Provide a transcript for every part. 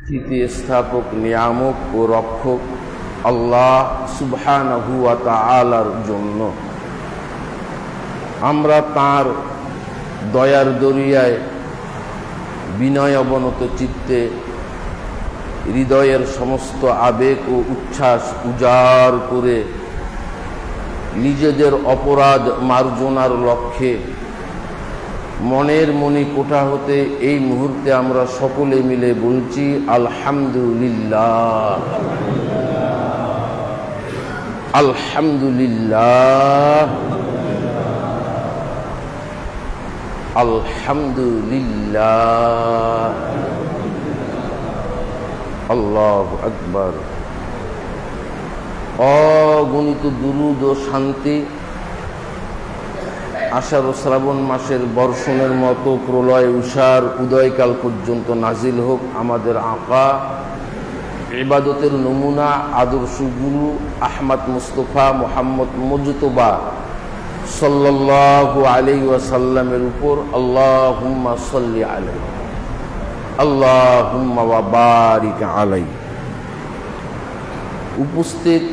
স্থিতিস্থাপক, নিয়ামক ও রক্ষক আল্লাহ সুবহানাহু ওয়া তাআলার জন্য আমরা তাঁর দয়ার দরিয়ায় বিনয় অবনত চিত্তে হৃদয়ের সমস্ত আবেগ ও উচ্ছ্বাস উজাড় করে নিজেদের অপরাধ মার্জনার লক্ষ্যে মনের মণিকোঠা হতে এই মুহূর্তে আমরা সকলে মিলে বলছি আলহামদুলিল্লাহ, আলহামদুলিল্লাহ, আলহামদুলিল্লাহ। আল্লাহু আকবার। অগণিত দুরূদ ও শান্তি আষাঢ় ও শ্রাবণ মাসের বর্ষণের মতো প্রলয় উষার উদয়কাল পর্যন্ত নাজিল হোক আমাদের আকা, ইবাদতের নমুনা, আদর্শ গুরু আহমদ মুস্তফা মুহাম্মদ মুজতবা সাল্লাল্লাহু আলাইহি ওয়াসাল্লামের উপর। আল্লাহুম্মা সাল্লি আলাইহি, আল্লাহুম্মা ওয়া বারিক আলাইহি। উপস্থিত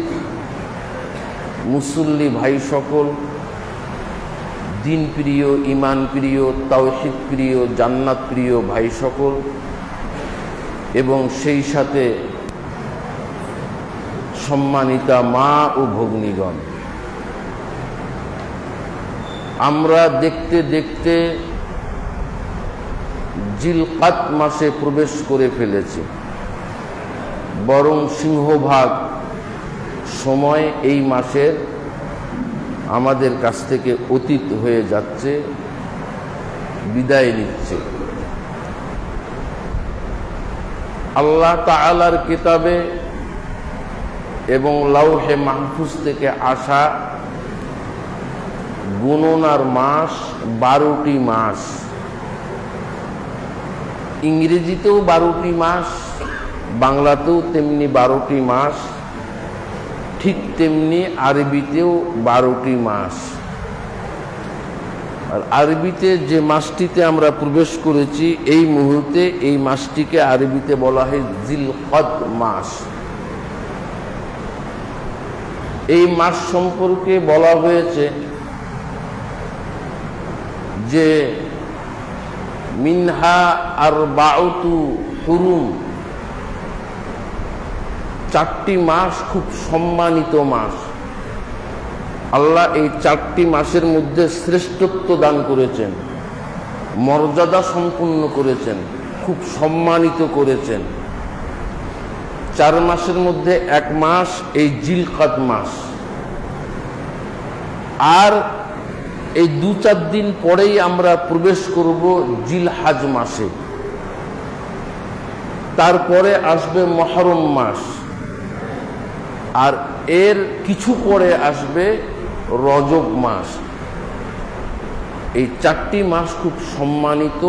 মুসল্লি ভাই সকল, দিন প্রিয়, ইমান প্রিয়, তাওহীদ প্রিয়, জান্নাত প্রিয় ভাই সকল এবং সেই সাথে সম্মানিতা মা ও ভগ্নীগণ, আমরা দেখতে দেখতে জিলকাত মাসে প্রবেশ করে ফেলেছি। বরং সিংহভাগ সময় এই মাসের আমাদের কাছ থেকে অতীত হয়ে যাচ্ছে, বিদায় নিচ্ছে। আল্লাহ তাআলার কিতাবে এবং লাউহে মাহফুজ থেকে আসা গণনার মাস 12টি মাস। ইংরেজিতেও 12টি মাস, বাংলাতেও তেমনি 12টি মাস, ঠিক তেমনি আরবিতেও 12টি মাস। আর আরবিতে যে মাসটিতে আমরা প্রবেশ করেছি এই মুহূর্তে, এই মাসটিকে আরবিতে বলা হয় জিলকদ মাস। এই মাস সম্পর্কে বলা হয়েছে যে মিনহা আরবাউতু হুরুম, 4টি মাস খুব সম্মানিত মাস। আল্লাহ এই 4টি মাসের মধ্যে শ্রেষ্ঠত্ব দান করেছেন, মর্যাদা সম্পন্ন করেছেন, খুব সম্মানিত করেছেন। 4 মাসের মধ্যে 1 মাস এই জিলকাদ মাস। আর এই 2-4 দিন পরেই আমরা প্রবেশ করব জিলহাজ মাসে। তারপরে আসবে মুহররম মাস, আর এর কিছু পরে আসবে রজব মাস। এই 4টি মাস খুব সম্মানিত,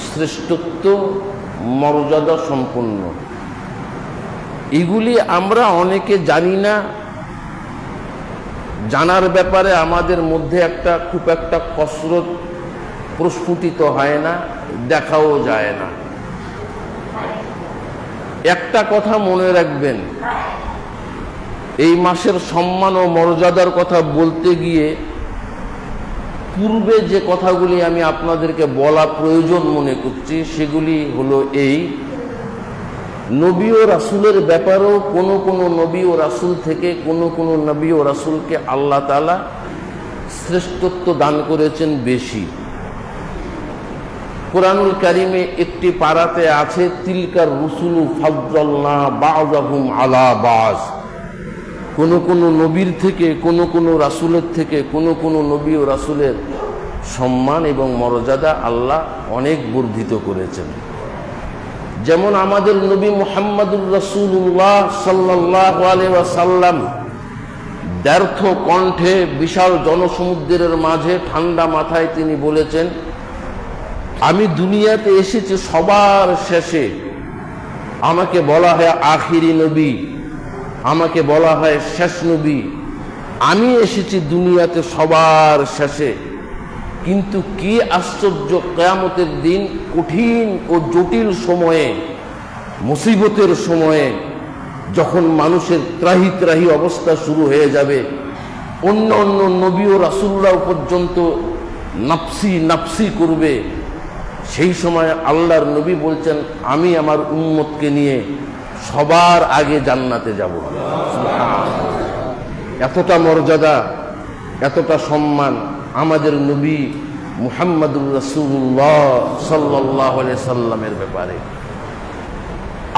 শ্রেষ্ঠত্ব, মর্যাদা সম্পন্ন। এগুলি আমরা অনেকে জানি না, জানার ব্যাপারে আমাদের মধ্যে খুব একটা কসরত প্রস্ফুটিত হয় না, দেখাও যায় না। একটা কথা মনে রাখবেন, এই মাসের সম্মান ও মর্যাদার কথা বলতে গিয়ে পূর্বে যে কথাগুলি আমি আপনাদেরকে বলা প্রয়োজন মনে করছি সেগুলি হলো এই: নবী ও রাসূলের ব্যাপারেও কোনো কোনো নবী ও রাসূল থেকে কোনো কোনো নবী ও রাসূলকে আল্লাহ তাআলা শ্রেষ্ঠত্ব দান করেছেন বেশি। কুরআনুল কারীমে একটি পারাতে আছে তিলকার রুসুলু ফাদ্দালনা বা'যাহুম আলা বা'য। কোনো কোনো নবীর থেকে, কোনো কোনো রাসূলের থেকে, কোনো কোনো নবী ও রাসূলের সম্মান এবং মর্যাদা আল্লাহ অনেক বর্ধিত করেছেন। যেমন আমাদের নবী মুহাম্মদুর রাসূলুল্লাহ সাল্লাল্লাহু আলাইহি ওয়াসাল্লাম ব্যর্থ কণ্ঠে বিশাল জনসমুদ্রের মাঝে ঠান্ডা মাথায় তিনি বলেছেন, আমি দুনিয়াতে এসেছি সবার শেষে, আমাকে বলা হয় আখিরি নবী, আমাকে বলা হয় শেষ নবী। আমি এসেছি দুনিয়াতে সবার শেষে, কিন্তু কি আশ্চর্য, কিয়ামতের দিন কঠিন ও জটিল সময়ে মুসিবতের সময়ে যখন মানুষের ত্রাহি ত্রাহি অবস্থা শুরু হয়ে যাবে, অন্য অন্য নবী ও রাসূলরাও পর্যন্ত নাফসি নাফসি করবে, সেই সময় আল্লাহর নবী বলছেন, আমি আমার উম্মতকে নিয়ে সবার আগে জান্নাতে যাব। এতটা মর্যাদা, এতটা সম্মান আমাদের নবী মুহাম্মদুর রাসূলুল্লাহ সাল্লাল্লাহু আলাইহি সাল্লামের ব্যাপারে।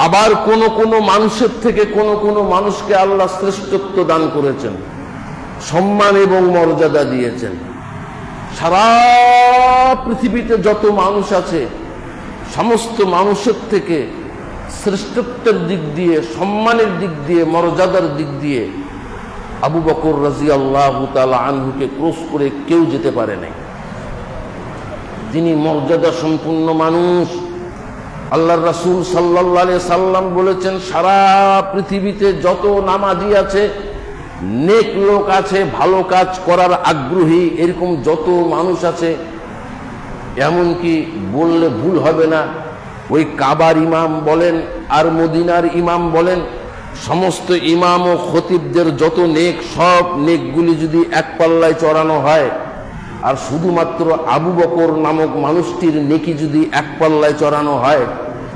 আবার কোন কোন মানুষের থেকে কোন কোন মানুষকে আল্লাহ শ্রেষ্ঠত্ব দান করেছেন, সম্মান এবং মর্যাদা দিয়েছেন। সারা পৃথিবীতে যত মানুষ আছে, সমস্ত মানুষের থেকে শ্রেষ্ঠত্বের দিক দিয়ে, সম্মানের দিক দিয়ে, মর্যাদার দিক দিয়ে আবু বকর রাদিয়াল্লাহু তাআলা আনহুকে ক্রস করে কেউ যেতে পারে নাই। তিনি মর্যাদা সম্পন্ন মানুষ। আল্লাহর রাসূল সাল্লাল্লাহু আলাইহি সাল্লাম বলেছেন, সারা পৃথিবীতে যত নামাজি আছে, নেক লোক আছে, ভালো কাজ করার আগ্রহী এরকম যত মানুষ আছে, এমনকি বললে ভুল হবে না, ওই কাবার ইমাম বলেন আর মদিনার ইমাম বলেন, সমস্ত ইমাম ও খতিবদের যত নেক, সব নেকগুলি যদি এক পাল্লায় চড়ানো হয়, আর শুধুমাত্র আবু বকর নামক মানুষটির নেকি যদি এক পাল্লায় চড়ানো হয়,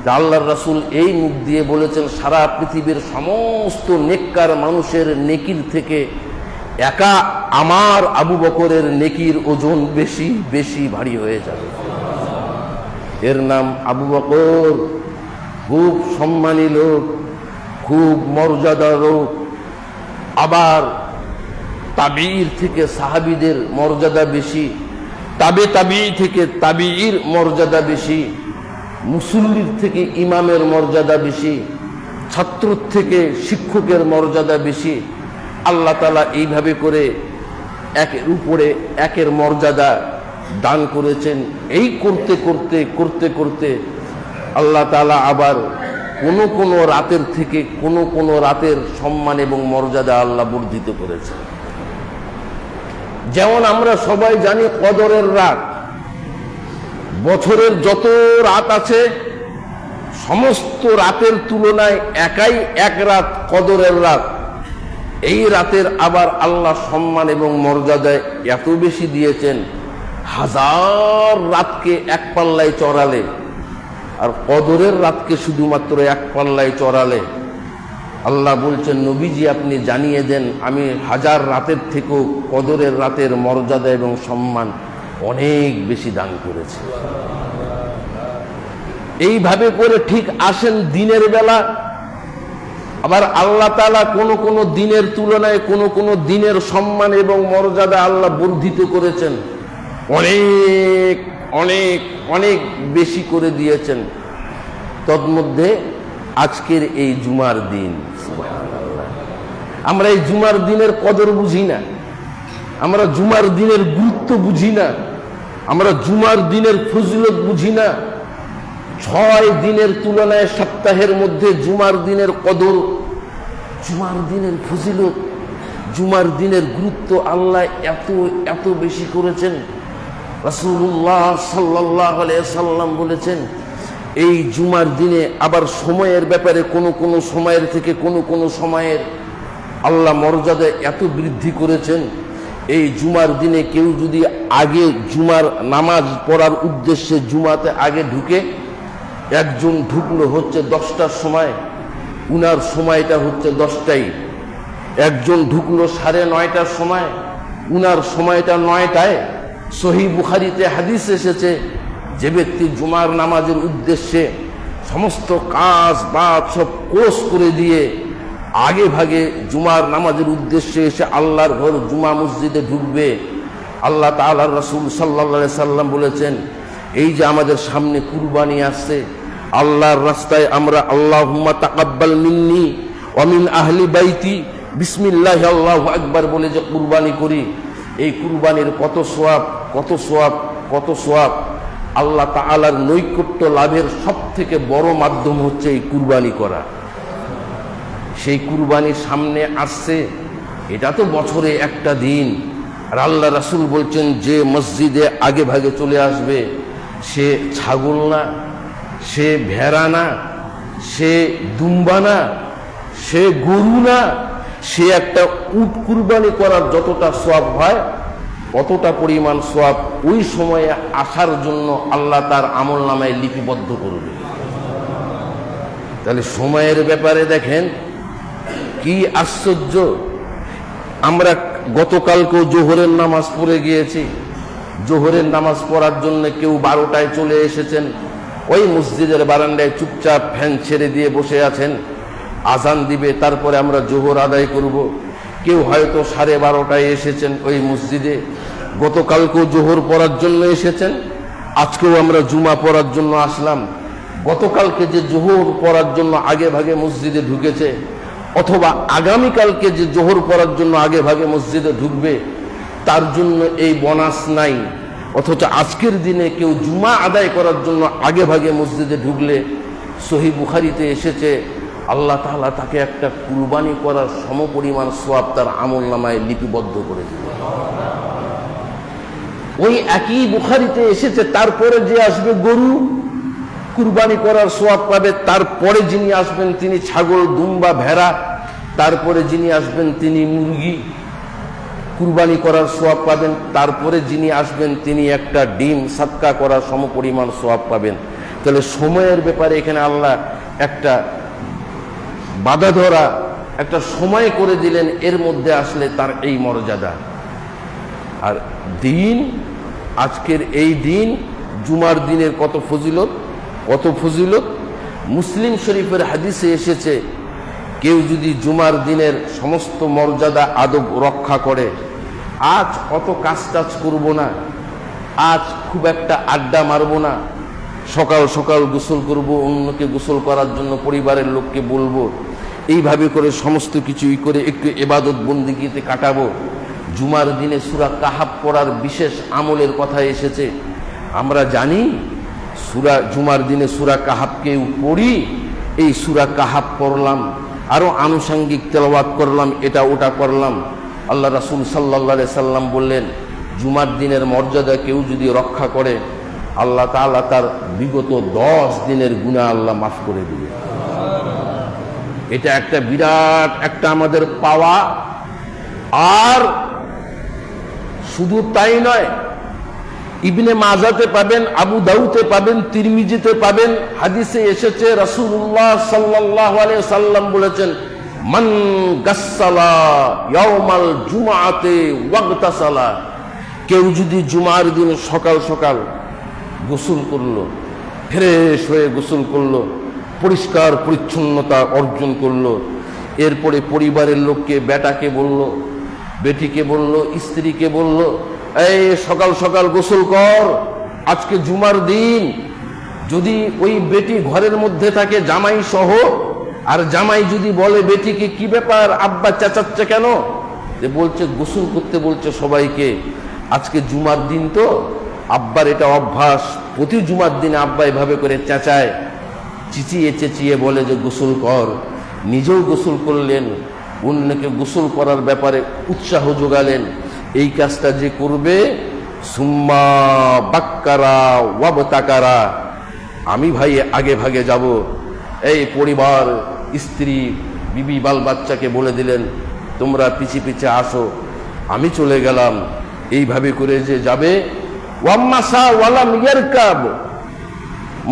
তা আল্লাহর রাসূল এই মুখ দিয়ে বলেছেন, সারা পৃথিবীর সমস্ত নেককার মানুষের নেকির থেকে একা আমার আবু বকরের নেকির ওজন বেশি বেশি ভারী হয়ে যাবে। এর নাম আবু বকর। খুব সম্মানী লোক, খুব মর্যাদার লোক। আবার তাবিঈর থেকে সাহাবীদের মর্যাদা বেশি, তাবিঈ থেকে তাবিঈর মর্যাদা বেশি, মুসল্লির থেকে ইমামের মর্যাদা বেশি, ছাত্রর থেকে শিক্ষকের মর্যাদা বেশি। আল্লাহ তাআলা এইভাবে করে একের উপরে একের মর্যাদা দান করেছেন। এই করতে করতে করতে করতে আল্লাহ তাআলা আবার কোন কোন রাতের থেকে কোন রাতের সম্মান এবং মর্যাদা আল্লাহ বর্ধিত করেছেন। যেমন আমরা সবাই জানি কদরের রাত, বছরের যত রাত আছে সমস্ত রাতের তুলনায় একাই এক রাত কদরের রাত। এই রাতের আবার আল্লাহ সম্মান এবং মর্যাদায় এত বেশি দিয়েছেন, হাজার রাতকে এক পাল্লায় চড়ালে আর কদরের রাতকে শুধুমাত্র এক পাল্লায় চড়ালে আল্লাহ বলছেন, নবীজি আপনি জানিয়ে দেন, আমি হাজার রাতের থেকেও কদরের রাতের মর্যাদা এবং সম্মান অনেক বেশি দান করেছি। এইভাবে করে ঠিক আসেন দিনের বেলা, আবার আল্লাহ তাআলা কোন কোন দিনের তুলনায় কোন কোন দিনের সম্মান এবং মর্যাদা আল্লাহ বর্ধিত করেছেন, অনেক অনেক অনেক বেশি করে দিয়েছেন। তন্মধ্যে আজকের এই জুমার দিন, আমরা এই জুমার দিনের কদর বুঝি না, আমরা জুমার দিনের গুরুত্ব বুঝি না, আমরা জুমার দিনের ফজিলত বুঝি না। 6 দিনের তুলনায় সপ্তাহের মধ্যে জুমার দিনের কদর, জুমার দিনের ফজিলত, জুমার দিনের গুরুত্ব আল্লাহ এত এত বেশি করেছেন। রাসূলুল্লাহ সাল্লাল্লাহু আলাইহি সাল্লাম বলেছেন, এই জুমার দিনে আবার সময়ের ব্যাপারে কোন সময়ের থেকে কোন সময়ের আল্লাহ মর্যাদা এত বৃদ্ধি করেছেন। এই জুমার দিনে কেউ যদি আগে জুমার নামাজ পড়ার উদ্দেশ্যে জুমাতে আগে ঢুকে, একজন ঢুকলো হচ্ছে 10টার সময়, উনার সময়টা হচ্ছে 10টায়। একজন ঢুকলো 9:30টার সময়, উনার সময়টা 9টায়। সহিহ বুখারীতে হাদিস এসেছে, যে ব্যক্তি জুমার নামাজের উদ্দেশ্যে সমস্ত কাজ বাদ সব ক্লোজ করে দিয়ে আগে ভাগে জুমার নামাজের উদ্দেশ্যে এসে আল্লাহর ঘর জুমা মসজিদে ঢুকবে, আল্লাহ তাআলার রাসূল সাল্লাল্লাহু আলাইহি সাল্লাম বলেছেন, এই যে আমাদের সামনে কুরবানি আসছে, আল্লাহর রাস্তায় আমরা আল্লাহুম্মা তাকাব্বাল মিন্নি ওয়া মিন আহলি বাইতি বিসমিল্লাহি আল্লাহু আকবার বলে যে কুরবানি করি, এই কুরবানির কত সওয়াব কত সওয়াব কত সওয়াব। আল্লাহ তাআলার নৈকট্য লাভের সবথেকে বড় মাধ্যম হচ্ছে এই কুরবানি করা। সেই কুরবানি সামনে আসছে, এটা তো বছরে একটা দিন। আর আল্লাহ রাসূল বলছেন, যে মসজিদে আগে ভাগে চলে আসবে সে ছাগল না, সে ভেড়া না, সে দুম্বা না, সে গরু না, সে একটা উট কুরবানি করার যতটা সওয়াব হয় অতটা পরিমাণ সওয়াব ওই সময়ে আসার জন্য আল্লাহ তার আমল নামায় লিপিবদ্ধ করবে। তাহলে সময়ের ব্যাপারে দেখেন কি আশ্চর্য। আমরা গতকালকেও জোহরের নামাজ পড়ে গিয়েছি। জোহরের নামাজ পড়ার জন্য কেউ 12টায় চলে এসেছেন, ওই মসজিদের বারান্দায় চুপচাপ ফ্যান ছেড়ে দিয়ে বসে আছেন। আজান দিবে, তারপরে আমরা জোহর আদায় করব। কেউ হয়তো 12:30টায় এসেছেন ওই মসজিদে, গতকালকেও জোহর পড়ার জন্য এসেছেন, আজকেও আমরা জুমা পড়ার জন্য আসলাম। গতকালকে যে জোহর পড়ার জন্য আগে ভাগে মসজিদে ঢুকেছে, অথবা আগামীকালকে যে জোহর পড়ার জন্য আগে ভাগে মসজিদে ঢুকবে, তার জন্য এই বোনাস নাই। অথচ আজকের দিনে কেউ জুমা আদায় করার জন্য আগে ভাগে মসজিদে ঢুকলে সহিহ বুখারীতে এসেছে আল্লাহ তাআলা তাকে একটা কুরবানি করার সমপরিমাণ সওয়াব তার আমল নামায় লিপিবদ্ধ করে দিবে। ওই একই বুখারীতে এসেছে তারপরে যে আসবে গরু কুরবানি করার সওয়াব পাবে, তারপরে যিনি আসবেন তিনি ছাগল, দুম্বা, ভেড়া, তারপরে যিনি আসবেন তিনি মুরগি কুরবানি করার সওয়াব পাবেন, তারপরে যিনি আসবেন তিনি একটা ডিম সাদকা করার সমপরিমাণ সওয়াব পাবেন। তাহলে সময়ের ব্যাপারে এখানে আল্লাহ একটা বাধা ধরা, একটা সময় করে দিলেন, এর মধ্যে আসলে তার এই মর্যাদা। আর দিন, আজকের এই দিন জুমার দিনের কত ফজিলত, কত ফজিলত। মুসলিম শরীফের হাদিসে এসেছে কেউ যদি জুমার দিনের সমস্ত মর্যাদা আদব রক্ষা করে, আজ অত কাজ টাজ করবো না, আজ খুব একটা আড্ডা মারবো না, সকাল সকাল গোসল করব, অন্যকে গোসল করার জন্য পরিবারের লোককে বলবো, এইভাবে করে সমস্ত কিছুই করে একটু ইবাদত বন্দেগীতে কাটাবো। জুমার দিনে সূরা কাহাফ পড়ার বিশেষ আমলের কথা এসেছে। আমরা জানি জুমার দিনে সূরা কাহাফকে পড়ি, এই সূরা কাহাফ পড়লাম, আরো আনুষঙ্গিক তেলাওয়াত করলাম, এটা ওটা করলাম। আল্লাহ রাসূল সাল্লাল্লাহু আলাইহি সাল্লাম বললেন, জুমার দিনের মর্যাদা কেউ যদি রক্ষা করে আল্লাহ তাআলা তার বিগত 10 দিনের গুনাহ আল্লাহ মাফ করে দিবে। এটা একটা বিরাট একটা আমাদের পাওয়া। আর শুধু তাই নয়, ইবনে মাজাতে পাবেন, আবু দাউদে পাবেন, তিরমিজিতে পাবেন, হাদিসে এসেছে রাসূলুল্লাহ সাল্লাল্লাহু আলাইহি সাল্লাম বলেছেন, মান গাসসালা ইয়াউমাল জুমআতে ওয়াগতাসালা, কেউ যদি জুমার দিন সকাল সকাল গোসল করলো, ফ্রেশ হয়ে গোসল করলো, পরিষ্কার পরিচ্ছন্নতা অর্জন করলো, এরপরে পরিবারের লোককে, বেটাকে বলল, বেটিকে বলল, স্ত্রীকে বলল, এই সকাল সকাল গোসল কর, আজকে জুমার দিন। যদি ওই বেটি ঘরের মধ্যে থাকে জামাই সহ, আর জামাই যদি বলে বেটিকে, কি ব্যাপার আব্বা চেঁচাচ্ছে কেন, যে বলছে গোসল করতে বলছে সবাইকে, আজকে জুমার দিন তো, আব্বার এটা অভ্যাস, প্রতি জুমার দিনে আব্বা এভাবে করে চেঁচায়, চিচিয়ে চেঁচিয়ে বলে যে গোসল কর, নিজেও গোসল করলেন, অন্যকে গোসল করার ব্যাপারে উৎসাহ যোগালেন। এই কাজটা যে করবে, সুম্মা বাক্কারা ওয়াবতাকারা, আমি ভাই আগে ভাগে যাব, এই পরিবার, স্ত্রী, বিবি, বাল বাচ্চাকে বলে দিলেন তোমরা পিছে পিছে আসো, আমি চলে গেলাম। এইভাবে করে যে যাবে, ওয়াম্মাসা ওয়ালাম ইয়ারকাব,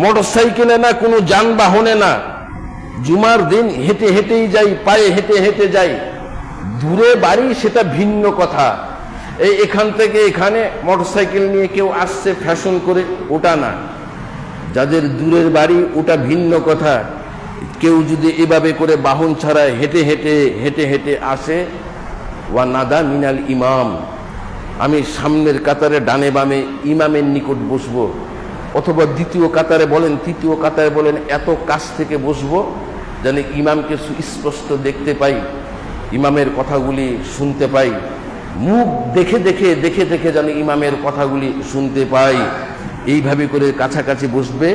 মোটরসাইকেলে না, কোনো যানবাহনে না, জুমার দিন হেঁটে হেঁটেই যাই, পায়ে হেঁটে হেঁটে যাই। দূরে বাড়ি সেটা ভিন্ন কথা, এই এখান থেকে এখানে মোটরসাইকেল নিয়ে কেউ আসছে ফ্যাশন করে, ওটা না। যাদের দূরের বাড়ি ওটা ভিন্ন কথা। কেউ যদি এভাবে করে বাহন ছাড়া হেঁটে হেঁটে হেঁটে হেঁটে আসে, ওয়া নাদা মিনাল ইমাম, আমি সামনের কাতারে ডানে বামে ইমামের নিকট বসবো, অথবা দ্বিতীয় কাতারে বলেন, তৃতীয় কাতারে বলেন, এত কাছ থেকে বসবো যেন ইমামকে সুস্পষ্ট দেখতে পাই, ইমামের কথাগুলি শুনতে পাই, মুখ দেখে দেখে দেখে দেখে যেন ইমামের কথাগুলি শুনতে পাই। এইভাবে করে কাছাকাছি বসবে।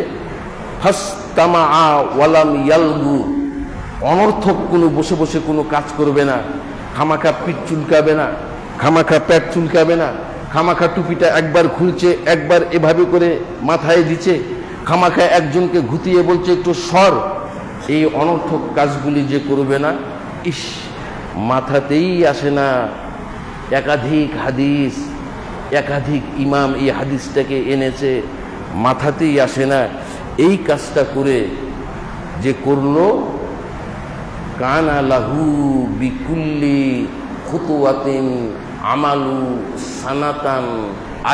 ফাস্তামা ওয়ালাম ইয়ালগু, অনর্থক কোনো বসে বসে কোনো কাজ করবে না, খামাখা পিঠ চুলকাবে না, খামাখা পেট চুলকাবে না, খামাখা টুপিটা একবার খুলছে, একবার এভাবে করে মাথায় দিচ্ছে, খামাখা একজনকে ঘুতিয়ে বলছে একটু সর, এই অনর্থক কাজগুলি যে করবে না, ইস, মাথাতেই আসে না। একাধিক হাদিস, একাধিক ইমাম এই হাদিসটাকে এনেছে, মাথাতেই আসে না। এই কাজটা করে যে করলো, কানা লাহু বিকুল্লি খুতুওয়াতিন আমালু সানাতান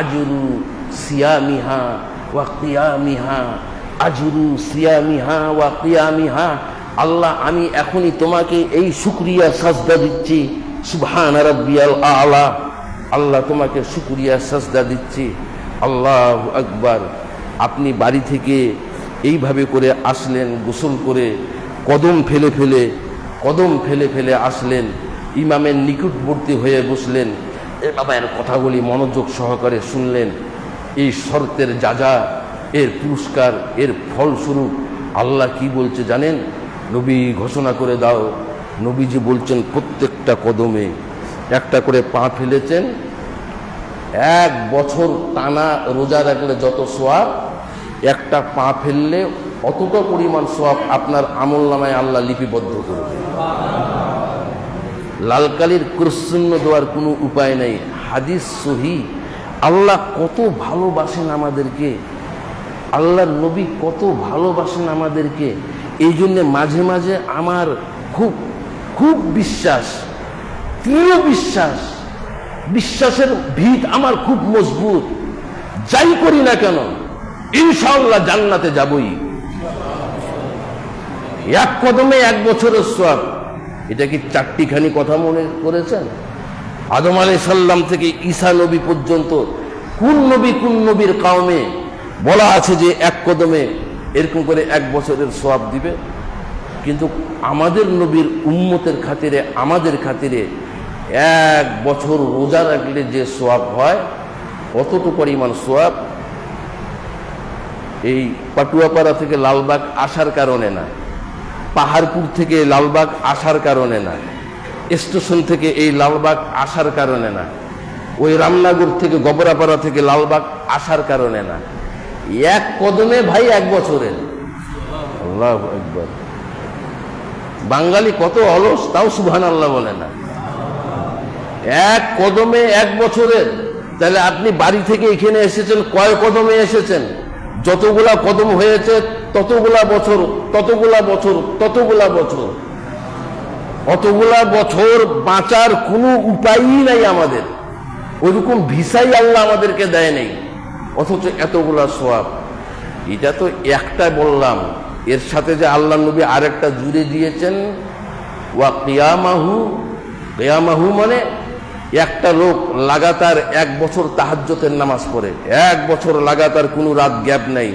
আজরু সিয়ামিহা ওয়া কিয়ামিহা, আজরু সিয়ামিহা ওয়া কিয়ামিহা। আল্লাহ, আমি এখনই তোমাকে এই শুকরিয়া সাজদা দিচ্ছি, সুবহান রাব্বিয়াল আলা। আল্লাহ, তোমাকে শুকরিয়া সাজদা দিচ্ছি। আল্লাহু আকবার। আপনি বাড়ি থেকে এইভাবে করে আসলেন, গোসল করে কদম ফেলে ফেলে আসলেন, ইমামের নিকটবর্তী হয়ে বসলেন, এ বাবা এর কথাগুলি মনোযোগ সহকারে শুনলেন। এই শর্তের যা এর পুরস্কার, এর ফলস্বরূপ আল্লাহ কি বলছে জানেন? নবী ঘোষণা করে দাও। নবীজি বলছেন প্রত্যেকটা কদমে একটা করে পা ফেলেছেন, 1 বছর টানা রোজা রাখলে যত সোয়াব, একটা পা ফেললে অতটা পরিমাণ সোয়াব আপনার আমল নামায় আল্লাহ লিপিবদ্ধ করবে। লালকালির কুরসুন্ন দেওয়ার কোনো উপায় নেই, হাদিস সহি। আল্লাহ কত ভালোবাসেন আমাদেরকে, আল্লাহর নবী কত ভালোবাসেন আমাদেরকে। এই জন্যে মাঝে মাঝে আমার খুব খুব বিশ্বাস, দৃঢ় বিশ্বাস, বিশ্বাসের ভিত আমার খুব মজবুত। যাই করি না কেন ইনশাআল্লাহ জান্নাতে যাবই। 1 কদমে 1 বছরের সওয়াব। এটা কি চারটিখানি কথা মনে করেছেন? আদম আলাইহিস সালাম থেকে ঈসা নবী পর্যন্ত কোন নবীর কওমে বলা আছে যে 1 কদমে এরকম করে 1 বছরের সওয়াব দিবে? কিন্তু আমাদের নবীর উম্মতের খাতিরে, আমাদের খাতিরে 1 বছর রোজা রাখলে যে সওয়াব হয়, অতটুকু পরিমাণ সওয়াব এই পাটুয়াপাড়া থেকে লালবাগ আসার কারণে না, পাহাড়পুর থেকে লালবাগ আসার কারণে না, স্টেশন থেকে এই লালবাগ আসার কারণে না, ওই রামনগর থেকে গবরাপাড়া থেকে লালবাগ আসার কারণে না। 1 কদমে ভাই 1 বছরের। আল্লাহু আকবার। বাঙালি কত অলস, তাও সুবহানাল্লাহ বলে না। 1 কদমে 1 বছরের। তাহলে আপনি বাড়ি থেকে এখানে এসেছেন, কয় কদমে এসেছেন? যতগুলা কদম হয়েছে ততগুলা বছর, ততগুলা বছর, ততগুলা বছর। অতগুলা বছর বাঁচার কোনো উপায়ই নাই আমাদের, ওইরকম ভিসাই আল্লাহ আমাদেরকে দেয় নেই, অথচ এতগুলা সওয়াব। এটা তো একটা বললাম, এর সাথে যে আল্লাহ নবী আরেকটা জুড়ে দিয়েছেন, ওয়া কিয়ামাহু। কিয়ামাহু মানে একটা লোক লাগাতার 1 বছর তাহাজ্জুদের নামাজ পড়ে, 1 বছর লাগাতার কোনো রাত গ্যাপ নাই,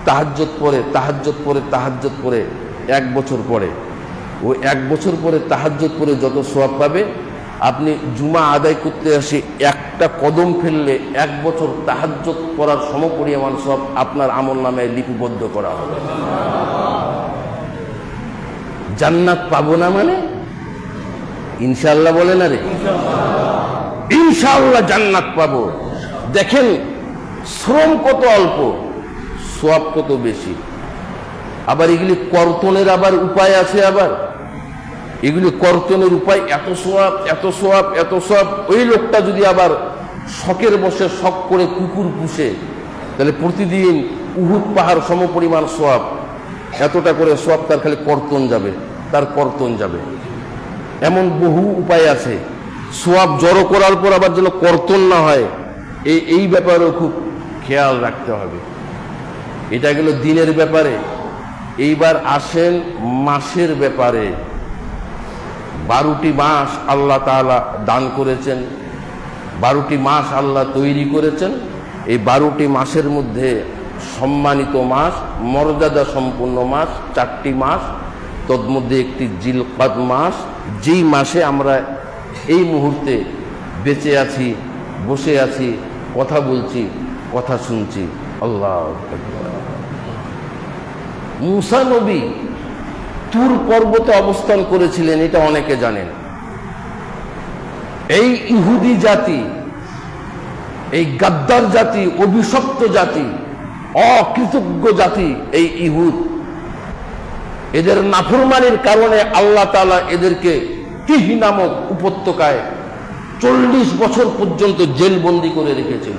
তাহাজ্জুদ পড়ে, তাহাজ্জুদ পড়ে, তাহাজ্জুদ পড়ে, 1 বছর পড়ে। ওই 1 বছর পরে তাহাজ্জুদ পড়ে যত সওয়াব পাবে, আপনি জুমা আদায় করতে আসে একটা কদম ফেললে 1 বছর তাহাজ্জুদ পড়ার সমপরিমাণ সওয়াব আপনার আমলনামায় লিপিবদ্ধ করা হবে। জান্নাত পাবো না মানে ইনশাআল্লাহ বলে না রে, ইনশাআল্লাহ জান্নাত পাবো। দেখেন শ্রম কত অল্প, সওয়াব কত বেশি। আবার এগুলি কর্তনের আবার উপায় আছে, আবার এগুলি কর্তনের উপায়, এত সওয়াব, এত সওয়াব, এত সওয়াব। ওই লোকটা যদি আবার শখের বসে শখ করে কুকুর পুষে, তাহলে প্রতিদিন উহুদ পাহাড় সমপরিমাণ সওয়াব, এতটা করে সওয়াব তার খালি কর্তন যাবে, তার কর্তন যাবে। এমন বহু উপায় আছে। সওয়াব জড়ো করার পর আবার যেন কর্তন না হয়, এই ব্যাপারেও খুব খেয়াল রাখতে হবে। এটা গেল দিনের ব্যাপারে। এইবার আসেন মাসের ব্যাপারে। 12টি মাস আল্লাহ তাআলা দান করেছেন, 12টি মাস আল্লাহ তৈরি করেছেন। এই 12টি মাসের মধ্যে সম্মানিত মাস, মর্যাদা সম্পন্ন মাস 4টি মাস। তন্মধ্যে একটি জিলকাদ মাস, যেই মাসে আমরা এই মুহূর্তে বেঁচে আছি, বসে আছি, কথা বলছি, কথা শুনছি। আল্লাহু আকবার। মুসা নবী তুর পর্বতে অবস্থান করেছিলেন, এটা অনেকে জানেন। এই ইহুদি জাতি, এই গাদ্দার জাতি, অভিশপ্ত জাতি, অকৃতজ্ঞ জাতি, এই ইহুদ, এদের নাফরমানির কারণে আল্লাহ তাআলা এদেরকে তিহি নামক উপত্যকায় 40 বছর পর্যন্ত জেলবন্দি করে রেখেছিল।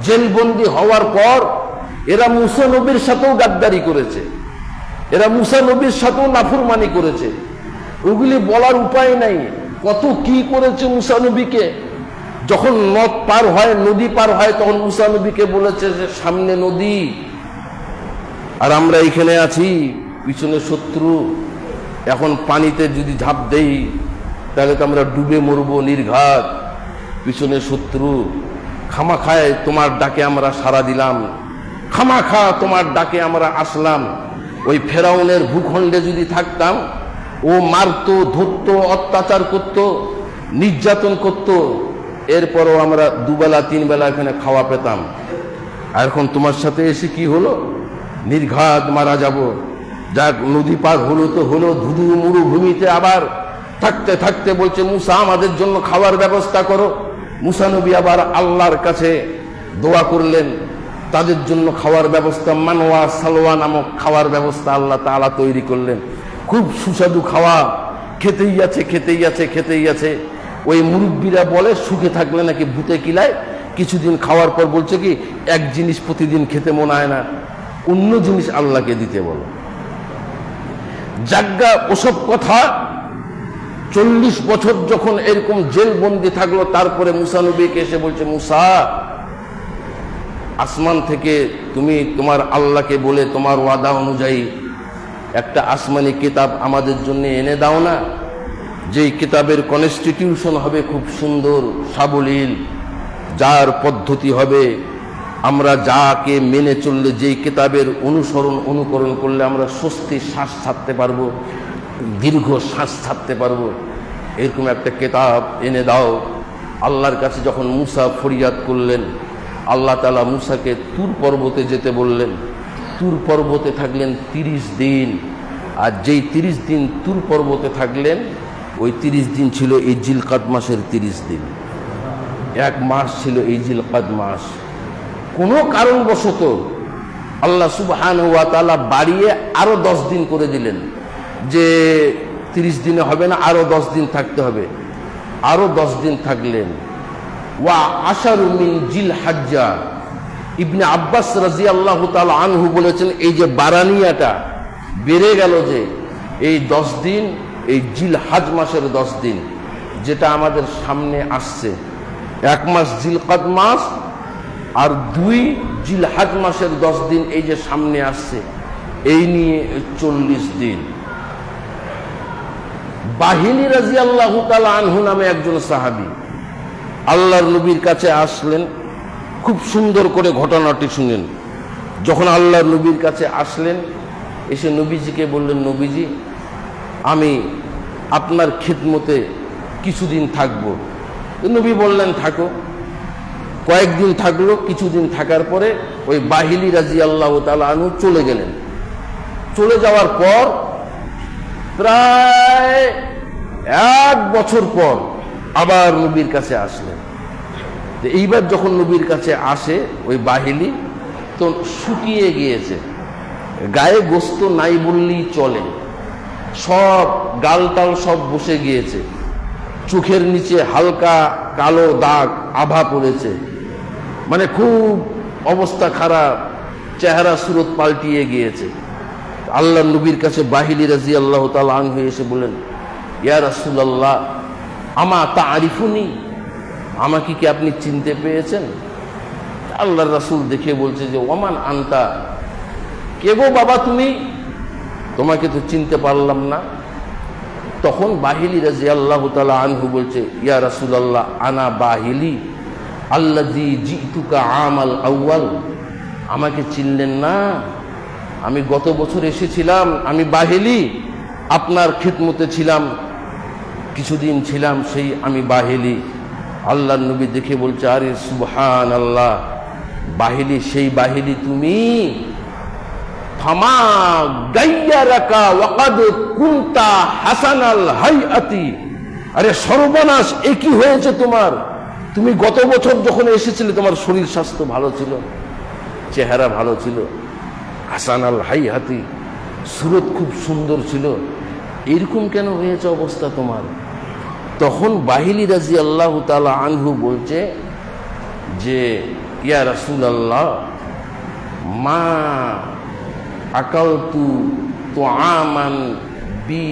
জেলবন্দি হওয়ার পর এরা মুসা নবীর সাথেও গাদ্দারি করেছে, এরা মুসা নবীর সাথেও নাফরমানি করেছে। ওগুলি বলার উপায় নাই, কত কি করেছে মুসা নবীকে। যখন নদ পার হয়, নদী পার হয়, তখন মুসা নবীকে বলেছে যে সামনে নদী আর আমরা এখানে আছি, পিছনে শত্রু, এখন পানিতে যদি ঝাঁপ দেই তাহলে তো আমরা ডুবে মরবো নির্ঘাত, পিছনে শত্রু, খামাখায় তোমার ডাকে আমরা সাড়া দিলাম, খামাখা তোমার ডাকে আমরা আসলাম। ওই ফেরাউনের ভূখণ্ডে যদি থাকতাম, ও মারতো, ধরতো, অত্যাচার করত, নির্যাতন করত, এরপরও আমরা দুবেলা তিন বেলা এখানে খাওয়া পেতাম। আর এখন তোমার সাথে এসে কি হলো, নির্ঘাত মারা যাব। যাক, নদী পার হলো তো হলো, ধুধু মরুভূমিতে আবার থাকতে থাকতে বলছে মুসা আমাদের জন্য খাওয়ার ব্যবস্থা করো। মুসা নবী আবার আল্লাহর কাছে দোয়া করলেন, তাদের জন্য খাওয়ার ব্যবস্থা, মানওয়া সালোয়া নামক খাওয়ার ব্যবস্থা আল্লাহ তাআলা তৈরি করলেন। খুব সুস্বাদু খাওয়া, খেতেই আছে খেতেই আছে খেতেই আছে। ওই মুরব্বীরা বলে সুখে থাকলে নাকি ভূতে কিলায়। কিছুদিন খাওয়ার পর বলছে কি, এক জিনিস প্রতিদিন খেতে মনে হয় না, অন্য জিনিস আল্লাহকে দিতে বলো। জাগ্গা ওসব কথা। 40 বছর যখন এরকম জেলবন্দি থাকলো, তারপরে মুসা নবীকে এসে বলছে, মুসা আসমান থেকে তুমি তোমার আল্লাহকে বলে তোমার ওয়াদা অনুযায়ী একটা আসমানি কিতাব আমাদের জন্য এনে দাও না, যেই কিতাবের কনস্টিটিউশন হবে খুব সুন্দর সাবলীল, যার পদ্ধতি হবে আমরা যাকে মেনে চললে, যেই কিতাবের অনুকরণ করলে আমরা স্বস্তির শ্বাস ছাড়তে পারবো, দীর্ঘ শ্বাস ছাড়তে পারবো, এরকম একটা কিতাব এনে দাও। আল্লাহর কাছে যখন মুসা ফরিয়াদ করলেন, আল্লাহ তাআলা মুসাকে তুর পর্বতে যেতে বললেন। তুর পর্বতে থাকলেন 30 দিন, আর যেই 30 দিন তুর পর্বতে থাকলেন, ওই 30 দিন ছিল এই জিলকাদ মাসের 30 দিন। 1 মাস ছিল এই জিলকাদ মাস। কোনো কারণবশত আল্লাহ সুবহানাহু ওয়া তাআলা বাড়িয়ে আরো 10 দিন করে দিলেন, যে 30 দিনে হবে না, আরো 10 দিন থাকতে হবে। আরো 10 দিন থাকলেন। ওয়া আশারু মিন জিলহাজ্জা। ইবনে আব্বাস রাদিয়াল্লাহু তাআলা আনহু বলেছেন, এই যে বারানিয়াটা বেড়ে গেল, যে এই 10 দিন, এই জিলহাজ মাসের 10 দিন, যেটা আমাদের সামনে আসছে। 1 মাস জিলকাদ মাস আর 2 জিলহাজ মাসের 10 দিন, এই যে সামনে আসছে, এই নিয়ে 40 দিন। বাহিনী রাদিয়াল্লাহু তাআলা আনহু নামে একজন সাহাবী আল্লাহর নবীর কাছে আসলেন। খুব সুন্দর করে ঘটনাটি শুনেন। যখন আল্লাহর নবীর কাছে আসলেন, এসে নবীজিকে বললেন, নবীজি আমি আপনার খিদমতে কিছুদিন থাকবো। নবী বললেন, থাকো। কয়েকদিন থাকলো। কিছুদিন থাকার পরে ওই বাহিনী রাদিয়াল্লাহু তাআলা আনহু চলে গেলেন। চলে যাওয়ার পর প্রায় 1 বছর পর আবার নবীর কাছে আসলেন। এইবার যখন নবীর কাছে আসে, ওই বাহিনী তো শুকিয়ে গিয়েছে, গায়ে গোস্ত নাই বললেই চলে, সব গালটাল সব বসে গিয়েছে, চোখের নিচে হালকা কালো দাগ আভা পড়েছে, মানে খুব অবস্থা খারাপ, চেহারা সুরত পাল্টিয়ে গিয়েছে। আল্লাহ নবীর কাছে বাহিনী রাদিয়াল্লাহু তাআলা আনহু এসে বলেন, ইয়া রাসূলুল্লাহ আমা তারিফুনি, আমাকে কি আপনি চিনতে পেয়েছেন? আল্লাহর রাসূল দেখে বলছে যে ওমান আনতা, কে গো বাবা তুমি, তোমাকে তো চিনতে পারলাম না। তখন বাহিলি রাদিয়াল্লাহু তাআলা আনহু বলছে, ইয়া রাসূলুল্লাহ আনা বাহিলি আল্লাযী জিতুকা আমাল আউয়াল, আমাকে চিনলেন না? আমি গত বছর এসেছিলাম, আমি বাহিলি, আপনার খিদমতে ছিলাম, কিছুদিন ছিলাম, সেই আমি বাহিলি। আল্লাহর নবী দেখে বলছে, আরে সুবহানাল্লাহ, বাহিলি সেই বাহিলি তুমি? ফামা গায়্যারাকা ওয়াকাদ কুনতা হাসানাল হাইআতি, আরে সর্বনাশ, এ কি হয়েছে তোমার? তুমি গত বছর যখন এসেছিলে তোমার শরীর স্বাস্থ্য ভালো ছিল, চেহারা ভালো ছিল, হাসানাল হাইআতি, সুরত খুব সুন্দর ছিল, এরকম কেন হয়েছে অবস্থা তোমার? তখন বাহিলি রাদিয়াল্লাহু তাআলা আনহু বলছে যে ইয়া রাসূলুল্লাহ, মা আকালতু তুআমান বি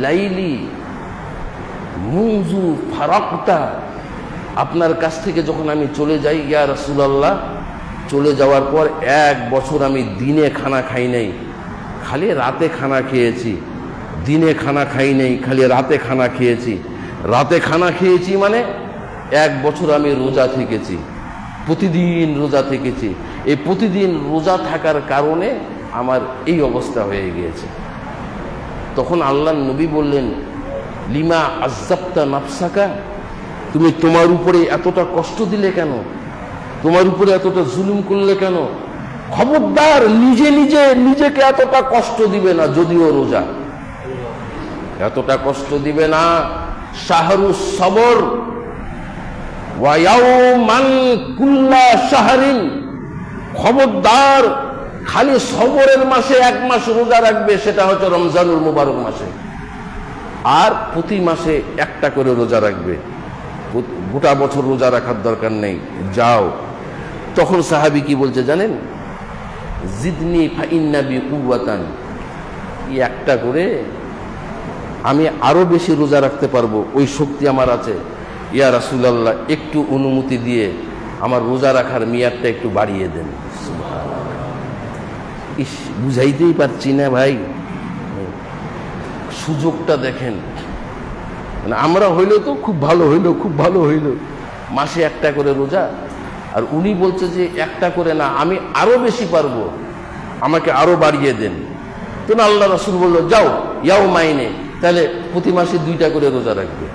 লাইলি মুনজু ফারাকতা। আপনার কাছ থেকে যখন আমি চলে যাই ইয়া রাসূলুল্লাহ, চলে যাওয়ার পর 1 বছর আমি দিনে খানা খাই নাই, খালি রাতে খানা খেয়েছি। দিনে খানা খাই নাই, খালি রাতে খানা খেয়েছি। রাতে খানা খেয়েছি মানে 1 বছর আমি রোজা থেকেছি, প্রতিদিন রোজা থেকেছি। এই প্রতিদিন রোজা থাকার কারণে আমার এই অবস্থা হয়ে গিয়েছে। তখন আল্লাহর নবী বললেন, লিমা আযাবতা নাফসাকা, তুমি তোমার উপরে এতটা কষ্ট দিলে কেন? তোমার উপরে এতটা জুলুম করলে কেন? খবরদার, নিজেকে এতটা কষ্ট দিবে না, যদিও রোজা এতটা কষ্ট দিবে না। শাহরুস সবর ওয়া ইয়াউমান কুল্লা শাহরিন, খবরদার, খালি সবরের মাসে 1 মাস রোজা রাখবে, সেটা হচ্ছে রমজানুল মুবারক মাসে। আর প্রতি মাসে একটা করে রোজা রাখবে, গোটা বছর রোজা রাখার দরকার নেই, যাও। তখন সাহাবী কি বলছে জানেন? জিদনি ফাইন্না বি কুওয়াতান, একটা করে আমি আরো বেশি রোজা রাখতে পারবো, ওই শক্তি আমার আছে। ইয়া রাসূলুল্লাহ, একটু অনুমতি দিয়ে আমার রোজা রাখার মেয়াদটা একটু বাড়িয়ে দেন। ইস, বুঝাইতেই পারছি না ভাই, সুযোগটা দেখেন। মানে আমরা হইলো তো খুব ভালো হইলো, খুব ভালো হইলো, মাসে একটা করে রোজা। আর উনি বলছে যে একটা করে না, আমি আরো বেশি পারবো, আমাকে আরো বাড়িয়ে দেন। তো আল্লাহ রাসূল বললো, যাও ইয়াও মাইনে, তাহলে প্রতি মাসে 2টা করে রোজা রাখবে।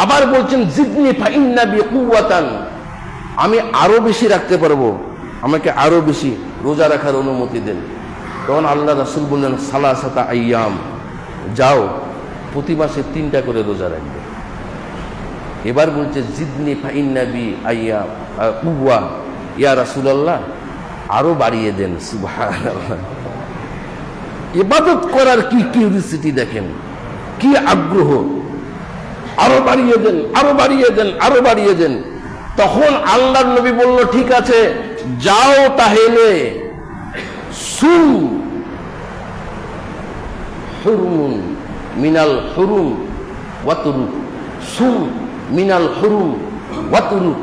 আবার বলছেন জিদনি ফাইন্না বিকুওয়াতান, আমি আরো বেশি রাখতে পারবো, আমাকে আরো বেশি রোজা রাখার অনুমতি দেন। তখন আল্লাহ রাসূল বললেন সালাসাতা আইয়াম, যাও প্রতি মাসে 3টা করে রোজা রাখবে। এবার বলছে জিদনি ফাইন্না বি আইয়াম কুওয়া, ইয়া রাসূলুল্লাহ আরো বাড়িয়ে দেন। সুবহানাল্লাহ, ইবাদত করার কি কিউরিসিটি দেখেন, কি আগ্রহ, আরো বাড়িয়ে দেন, আরো বাড়িয়ে দেন, আরো বাড়িয়ে দেন। তখন আল্লাহর নবী বলল, ঠিক আছে যাও, তাহলে সুম হুরুম মিনাল হুরুম ওয়াতুরুক, সুম মিনাল হুরুম ওয়াতুরুক,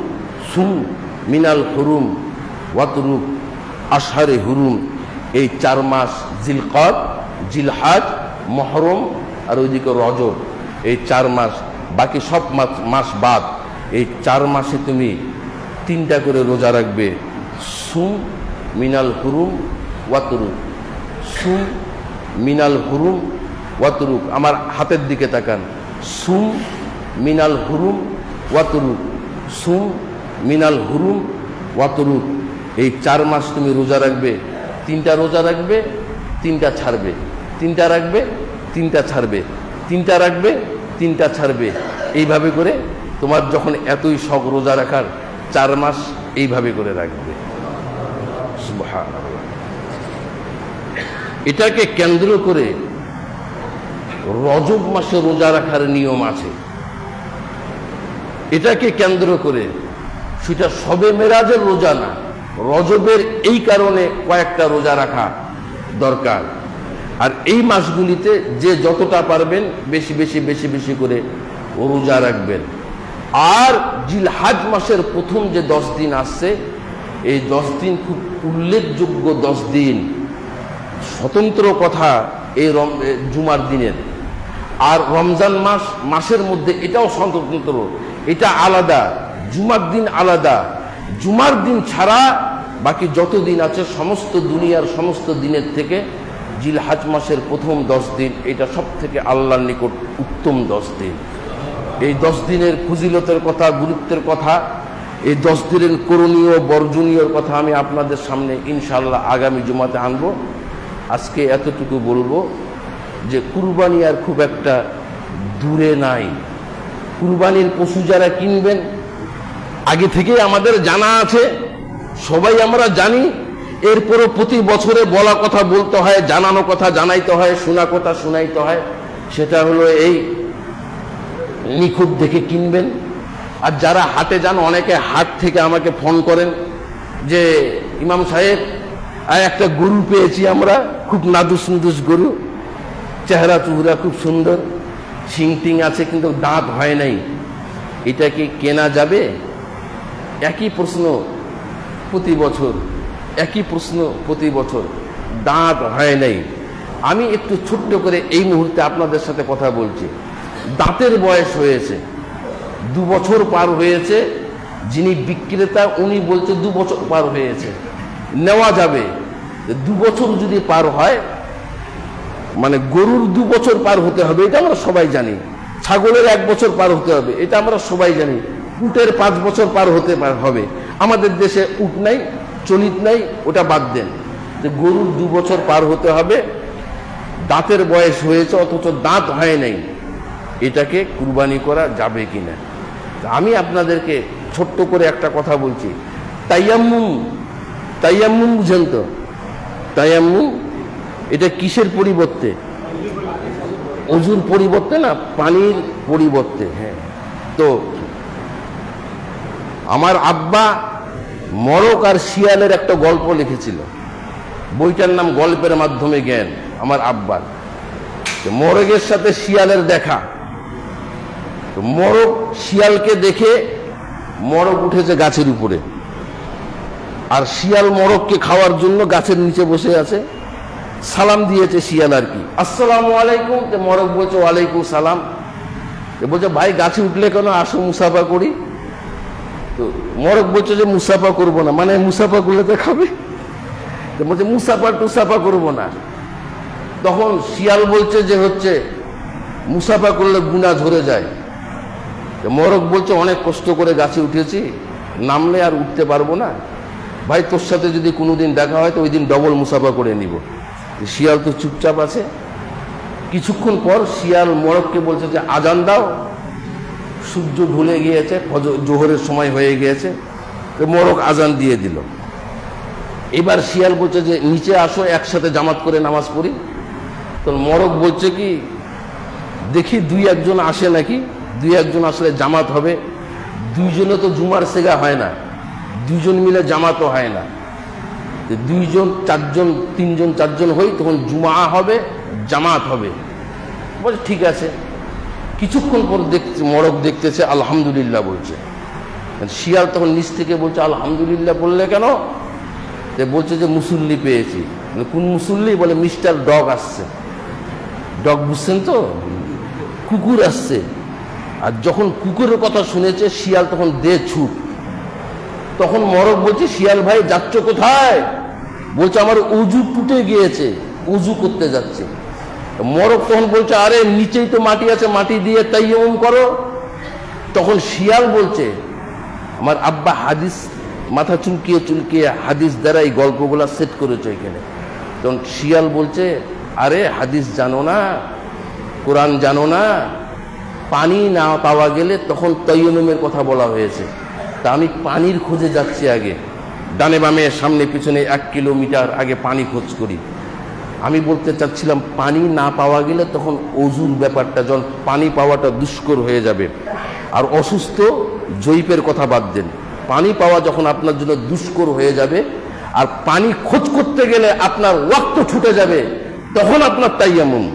সুম মিনাল হুরুম ওয়াতুরুক আশহারে হুরুম। এই 4 মাস জিলকদ, জিলহাজ, মুহররম আর ওইদিকে রজব, এই 4 মাস, বাকি সব মাস বাদ, এই 4 মাসে তুমি 3টা করে রোজা রাখবে। সুম মিনাল হুরুম ওয়াতুরুক, সুম মিনাল হুরুম ওয়াতুরুক। আমার হাতের দিকে তাকান, সুম মিনাল হুরুম ওয়াতুরুক, সুম মিনাল হুরুম ওয়াতুরুক। এই 4 মাস তুমি রোজা রাখবে, 3টা রোজা রাখবে, 3টা ছাড়বে, 3টা রাখবে, 3টা ছাড়বে, 3টা রাখবে, 3টা ছাড়বে। এইভাবে করে তোমার যখন এতই শখ রোজা রাখার, 4 মাস এইভাবে করে রাখবে। সুবহানাল্লাহ। এটাকে কেন্দ্র করে রজব মাসে রোজা রাখার নিয়ম আছে, এটাকে কেন্দ্র করে। সেটা শবে মেরাজের রোজা না, রজবের এই কারণে কয়েকটা রোজা রাখা দরকার। আর এই মাসগুলিতে যে যতটা পারবেন বেশি বেশি বেশি বেশি করে রোজা রাখবেন। আর জিলহাজ মাসের প্রথম যে 10 দিন আসছে, এই 10 দিন খুব উল্লেখযোগ্য 10 দিন, স্বতন্ত্র কথা এই জুমার দিনের। আর রমজান মাসের মধ্যে এটাও স্বতন্ত্র, এটা আলাদা, জুমার দিন আলাদা। জুমার দিন ছাড়া বাকি যত দিন আছে সমস্ত দুনিয়ার সমস্ত দিনের থেকে জিলহাজ মাসের প্রথম 10 দিন, এটা সব থেকে আল্লাহর নিকট উত্তম 10 দিন। এই 10 দিনের ফজিলতের কথা, গুরুত্বের কথা, এই 10 দিনের করণীয় বর্জনীয়র কথা আমি আপনাদের সামনে ইনশাআল্লাহ আগামী জুমাতে আনব। আজকে এতটুকু বলবো যে কুরবানি আর খুব একটা দূরে নাই। কুরবানির পশু যারা কিনবেন, আগে থেকে আমাদের জানা আছে, সবাই আমরা জানি এরপরও প্রতি বছরে বলা কথা বলতে হয়, জানানো কথা জানাইতে হয়, শোনা কথা শোনাইতে হয়। সেটা হলো এই নিখুঁত দেখে কিনবেন। আর যারা হাটে যান, অনেকে হাট থেকে আমাকে ফোন করেন যে ইমাম সাহেব একটা গরু পেয়েছি আমরা, খুব নাদুস নুদুস গরু, চেহারা চুহরা খুব সুন্দর, শিং টিং আছে, কিন্তু দাঁত হয় নাই, এটা কি কেনা যাবে? একই প্রশ্ন প্রতি বছর, একই প্রশ্ন প্রতি বছর, দাঁত হয় নাই। আমি একটু ছোট্ট করে এই মুহূর্তে আপনাদের সাথে কথা বলছি। দাঁতের বয়স হয়েছে, 2 বছর পার হয়েছে, যিনি বিক্রেতা উনি বলছে 2 বছর পার হয়েছে, নেওয়া যাবে। 2 বছর যদি পার হয়, মানে গরুর 2 বছর পার হতে হবে, এটা আমরা সবাই জানি। ছাগলের 1 বছর পার হতে হবে, এটা আমরা সবাই জানি। উটের 5 বছর পার হতে হবে। আমাদের দেশে উট নাই, চলিত নাই, ওটা বাদ দেন। যে গরুর 2 বছর পার হতে হবে, দাঁতের বয়স হয়েছে অথচ দাঁত হয় নাই, এটাকে কুরবানি করা যাবে কিনা? আমি আপনাদেরকে ছোট্ট করে একটা কথা বলছি। তায়াম্মুম, তায়াম্মুম বুঝেন তো? তায়াম্মুম এটা কিসের পরিবর্তে? অজুর পরিবর্তে না, পানির পরিবর্তে। হ্যাঁ, তো আমার আব্বা মরক আর শিয়ালের একটা গল্প লিখেছিল, বইটার নাম গল্পের মাধ্যমে জ্ঞান। আমার আব্বার মরগের সাথে শিয়ালের দেখা, মরক শিয়ালকে দেখে মরক উঠেছে গাছের উপরে, আর শিয়াল মরককে খাওয়ার জন্য গাছের নিচে বসে আছে। সালাম দিয়েছে শিয়াল আর কি, আসসালামু আলাইকুম। মরক বলছে ওয়ালাইকুম সালাম। বলছে ভাই গাছে উঠলে কেন, আসো মুসাফা করি। তো মরক বলছে যে মুসাফা করবো না, মানে মুসাফা করলে তো খাবে। বলছে মুসাফা টুসাফা করবো না। তখন শিয়াল বলছে যে হচ্ছে মুসাফা করলে গুনাহ ঝরে যায়। মরক বলছে অনেক কষ্ট করে গাছে উঠেছি, নামলে আর উঠতে পারবো না, ভাই তোর সাথে যদি কোনোদিন দেখা হয় তো ওই দিন ডবল মুসাফা করে নিব। শিয়াল তো চুপচাপ আছে। কিছুক্ষণ পর শিয়াল মরককে বলছে যে আজান দাও, সূর্য ঢলে গিয়েছে, জোহরের সময় হয়ে গিয়েছে। মরক আজান দিয়ে দিল। এবার শিয়াল বলছে যে নিচে আসো, একসাথে জামাত করে নামাজ পড়ি। তো মরক বলছে কি দেখি 2-1 আসে নাকি, 2-1 আসলে জামাত হবে। 2 জনে তো জুমার সেগা হয় না, 2 জন মিলে জামাতও হয় না। 2 জন 4 জন 3 জন 4 জন হই, তখন জুমা হবে, জামাত হবে। বলছে ঠিক আছে। কিছুক্ষণ পর মরক দেখতেছে আলহামদুলিল্লাহ বলছে। শিয়াল তখন নিচ থেকে বলছে আলহামদুলিল্লাহ বললে কেন? বলছে যে মুসল্লি পেয়েছি। কোন মুসল্লি? বলে মিস্টার ডগ আসছে। ডগ বুঝছেন তো, কুকুর আসছে। আর যখন কুকুরের কথা শুনেছে শিয়াল তখন দে ছুট। তখন মরক বলছে শিয়াল ভাই যাচ্ছ কোথায়? বলছে আমার উজু টুটে গিয়েছে, উজু করতে যাচ্ছে। মরক তখন বলছে আরে নিচেই তো মাটি আছে, মাটি দিয়ে তাইয়াম্মুম করো। তখন শিয়াল বলছে আমার আব্বা হাদিস মাথা চুলকিয়ে চুলকিয়ে হাদিস দ্বারা এই গল্পগুলা সেট করেছে এখানে। তখন শিয়াল বলছে আরে হাদিস জানো না, কোরআন জানো না? পানি না পাওয়া গেলে তখন তায়াম্মুমের কথা বলা হয়েছে। তা আমি পানির খোঁজে যাচ্ছি, আগে ডানে বামে সামনে পিছনে 1 কিলোমিটার আগে পানি খোঁজ করি। আমি বলতে চাচ্ছিলাম পানি না পাওয়া গেলে তখন অজুর ব্যাপারটা, যখন পানি পাওয়াটা দুষ্কর হয়ে যাবে। আর অসুস্থ জয়ীপের কথা বাদ দেন, পানি পাওয়া যখন আপনার জন্য দুষ্কর হয়ে যাবে আর পানি খোঁজ করতে গেলে আপনার ওয়াক্ত ছুটে যাবে, তখন আপনার তায়াম্মুম।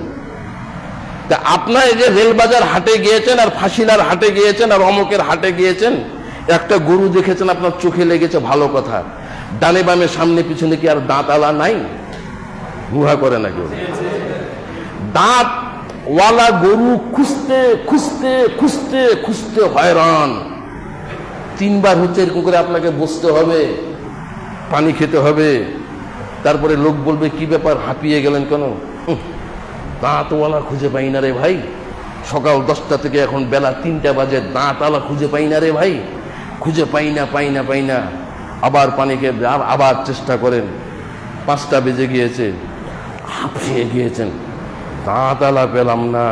তা আপনার এই যে রেলবাজার হাটে গিয়েছেন আর ফাঁসিলার হাটে গিয়েছেন আর অমকের হাটে গিয়েছেন, একটা গরু দেখেছেন আপনার চোখে লেগেছে, ভালো কথা। ডানে বামে সামনে পিছনে কি আর দাঁত আলা নাই? গুহা করে না কেউ? দাঁত ওয়ালা গরু খুঁজতে খুঁজতে খুঁজতে খুঁজতে হয়রান। 3 বার হচ্ছে এরকম করে আপনাকে বসতে হবে, পানি খেতে হবে। তারপরে লোক বলবে কি ব্যাপার হাঁপিয়ে গেলেন কেন? দাঁতওয়ালা খুঁজে পাই না রে ভাই, সকাল 10টা থেকে এখন বেলা 3টা বাজে, দাঁতওয়ালা খুঁজে পাই না রে ভাই, খুঁজে পাই না। আবার পানিকে আবার চেষ্টা করেন, 5টা বেজে গিয়েছে, হাঁপিয়ে গিয়েছেন, দাঁতওয়ালা পেলাম না।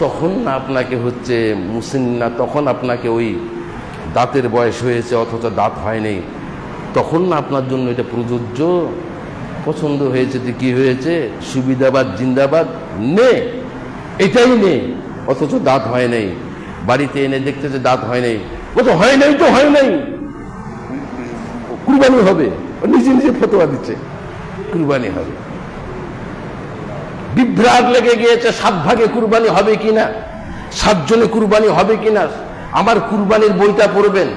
তখন না আপনাকে হচ্ছে মুসিন্না, তখন আপনাকে ওই দাঁতের বয়স হয়েছে অথচ দাঁত হয়নি, তখন না আপনার জন্য এটা প্রযোজ্য। পছন্দ হয়েছে তো কি হয়েছে, সুবিধাবাদ জিন্দাবাদ নে, এটাই নে। অথচ দাঁত হয় নাই, বাড়িতে এনে দেখতেছে দাঁত হয় নাই, বলছে হয় নাই তো হয় নাই, কুরবানি হবে। নিজে নিজে ফতোয়া দিচ্ছে কুরবানি হবে। বিভ্রাট লেগে গিয়েছে 7 ভাগে কুরবানি হবে কিনা, 7 জনে কুরবানি হবে কিনা। আমার কুরবানির বইটা পড়বেন,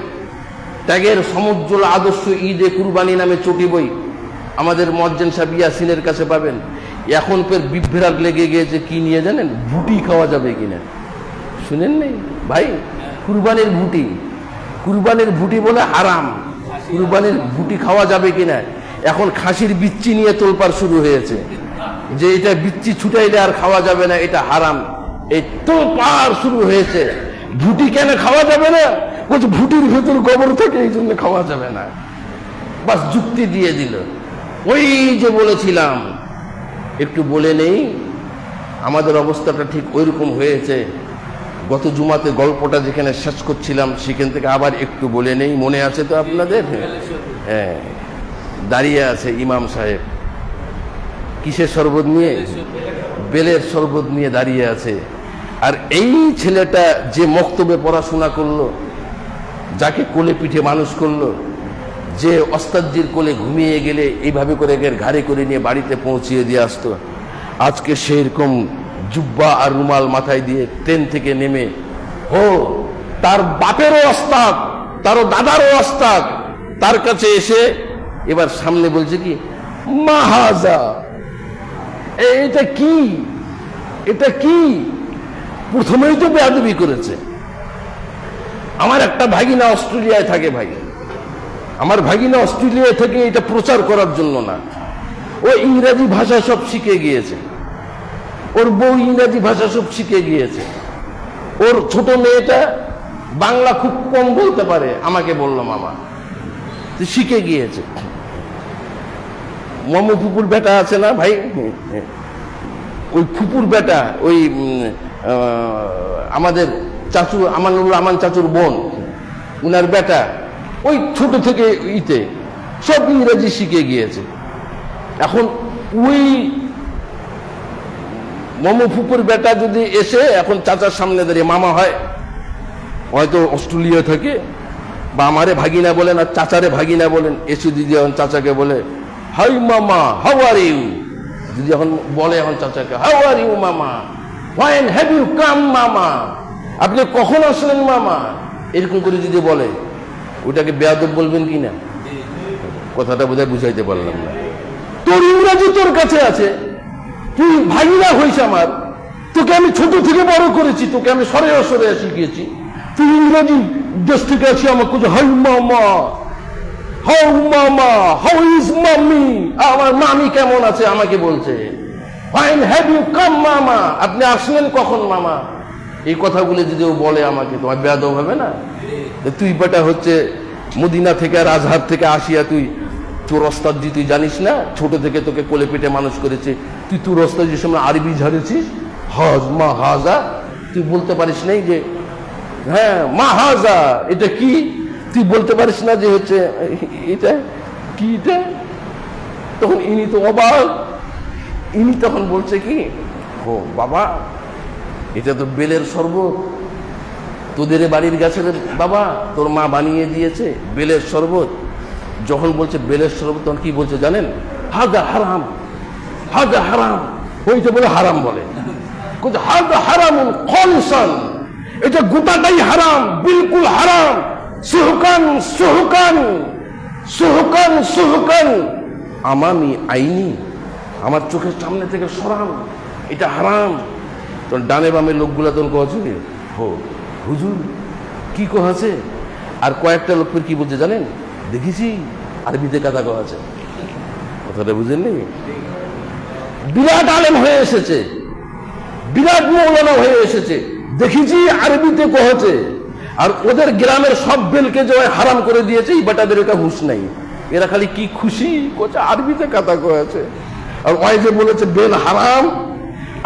ত্যাগের সমুজ্জ্বল আদর্শ ঈদে কুরবানি নামে চটি বই আমাদের মুয়াজ্জিন সাহেব ইয়াসিনের কাছে পাবেন। এখন ফের বিভ্রাট লেগে গিয়েছে কি নিয়ে জানেন, ভুটি খাওয়া যাবে কিনা। শুনেন নেই ভাই, কুরবানির ভুটি, কুরবানির ভুটি বলে হারাম, কুরবানির ভুটি খাওয়া যাবে কিনা। এখন খাসির বিচ্ছি নিয়ে তোলপাড় শুরু হয়েছে যে এটা বিচ্ছি ছুটাইলে আর খাওয়া যাবে না, এটা হারাম। এই তোলপাড় শুরু হয়েছে, ভুটি কেন খাওয়া যাবে না, বলছে ভুটির ভেতর গোবর থাকে এই জন্য খাওয়া যাবে না। বাস যুক্তি দিয়ে দিল। ওই যে বলেছিলাম, একটু বলে নেই আমাদের অবস্থাটা ঠিক ওইরকম হয়েছে। গত জুমাতে গল্পটা যেখানে শেষ করছিলাম সেখান থেকে আবার একটু বলে নেই, মনে আছে তো আপনাদের? হ্যাঁ, দাঁড়িয়ে আছে ইমাম সাহেব, কিসের শরবত নিয়ে? বেলের শরবত নিয়ে দাঁড়িয়ে আছে। আর এই ছেলেটা যে মক্তবে পড়াশোনা করলো, যাকে কোলে পিঠে মানুষ করলো, যে ওস্তাদজির কোলে ঘুমিয়ে গেলে এইভাবে করে ঘাড়ে করে নিয়ে বাড়িতে পৌঁছিয়ে দিয়ে আসতো, আজকে সেরকম জুব্বা আর রুমাল মাথায় দিয়ে ট্রেন থেকে নেমে তার বাপেরও ওস্তাদ, তারও দাদারও ওস্তাদ, তার কাছে এসে এবার সামনে বলছে কি মাহাজা, এটা কি, এটা কি? প্রথমেই তো বেয়াদবি করেছে। আমার একটা ভাগিনা অস্ট্রেলিয়ায় থাকে, ভাই আমার ভাগিনা অস্ট্রেলিয়ায় থেকে এটা প্রচার করার জন্য না, ও ইংরেজি ভাষা সব শিখে গিয়েছে, ওর বউ ইংরেজি ভাষা সব শিখে গিয়েছে, ওর ছোট মেয়েটা বাংলা খুব কম বলতে পারে, আমাকে বললো মামা শিখে গিয়েছে। মামু ফুপুর বেটা আছে না ভাই, ওই ফুপুর বেটা, ওই আমাদের চাচু আমানুল আমান চাচুর বোন, উনার বেটা ওই ছোট থেকে ইতে সব ইংরেজি শিখে গিয়েছে। এখন ওই মামু ফুপুর বেটা যদি এসে এখন চাচার সামনে দাঁড়িয়ে মামা হয়, হয়তো অস্ট্রেলিয়া থাকে, বা আমারে ভাগিনা বলেন আর চাচারে ভাগিনা বলেন, এসে দিদি এখন চাচাকে বলে হাই মামা হাউ আর ইউ, যদি এখন বলে এখন চাচাকে হাউ আর ইউ মামা, হোয়েন হ্যাভ ইউ কাম মামা, আপনি কখন আসলেন মামা, এরকম করে যদি বলে ওটাকে বেয়াদব বলবেন কি না? কথাটা বোধহয় বুঝাইতে পারলাম না। তোর ইংরাজি তোর কাছে আছে, তুই ভাগিনা হইস আমার, তোকে আমি ছোট থেকে বড় করেছি, তোকে আমি সরে সরে শিখিয়েছি, তুই ইংরাজি দেশ থেকে আছি আমাকে হাই মামা হাউ মামা হাউ ইজ মাম্মি, আমার মামি কেমন আছে আমাকে বলছে, হোয়েন হ্যাভ ইউ কাম মামা, আপনি আসলেন কখন মামা, এই কথাগুলো যদি ও বলে আমাকে, তোমার বেয়াদব হবে না? তুই বেটা হচ্ছে মদিনা থেকে আর আজহার থেকে আসিয়া তুই তোর ওস্তাদজি তুই জানিস না, ছোট থেকে তোকে কোলে পেটে মানুষ করেছে, তুই তোর ওস্তাদজির সামনে আরবি ঝাড়েছিস হজ মা হাজা, তুই বলতে পারিস নাই যে হ্যাঁ মা হাজা এটা কি, তুই বলতে পারিস না যে হচ্ছে এটা কি, এটা তখন ইনি তো অবাক, ইনি তখন বলছে কি ও বাবা এটা তো বেলের শরবত, তোদের বাড়ির গাছের বাবা তোর মা বানিয়ে দিয়েছে বেলের শরবত। যখন বলছে বেলের শরবত তখন কি বলছে জানেন, হাদা হারাম, হাদা হারাম, ওইটা বলে হারাম বলে, হাদা হারামুন খালিসান, এটা গোটাটাই হারাম, বিলকুল হারাম, সুহকান সুহকান সুহকান সুহকান আমামি আইনি, আমার চোখের সামনে থেকে সরান, এটা হারাম। তখন ডানে বামে লোকগুলা তখন কছে হো হুজুর কি কহাছে, আর কয়েকটা লোকের কি বলছে জানেন, দেখেছি আরবিতে কথা কহাছে, কথাটা বুঝেননি? বিরাট আলেম হয়ে এসেছে, বিরাট মৌলানা হয়ে এসেছে, দেখেছি আরবিতে কহাছে, আর ওদের গ্রামের সব বেলকে যে হারাম করে দিয়েছে, এই বেটাদের এটা হুঁশ নাই, এরা খালি কি খুশি কোচা আরবিতে কথা কহাছে। আর ওই যে বলেছে বেল হারাম,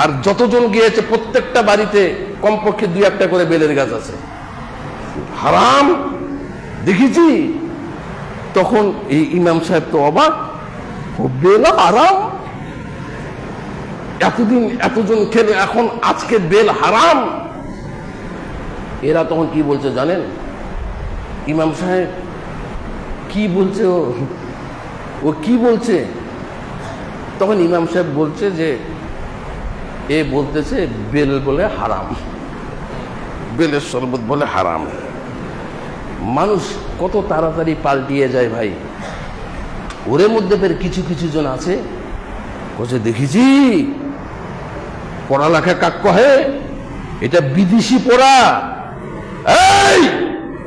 আর যতজন গিয়েছে প্রত্যেকটা বাড়িতে কমপক্ষে 2-1টা করে বেলের গাছ আছে, হারাম দেখেছি। তখন এই ইমাম সাহেব তো অবাক, বেল হারাম, এতদিন এতজন খেলে এখন আজকে বেল হারাম। এরা তখন কি বলছে জানেন? ইমাম সাহেব কি বলছে, ও কি বলছে? তখন ইমাম সাহেব বলছে যে এ বলতেছে বেল বলে হারাম, বেলের শরবত বলে হারাম। মানুষ কত তাড়াতাড়ি পাল্টিয়ে যায় ভাই। ওর মধ্যে ফের কিছু কিছু জন আছে বলছে দেখেছি পড়ালেখা কাক কহে, এটা বিদেশি পড়া, এই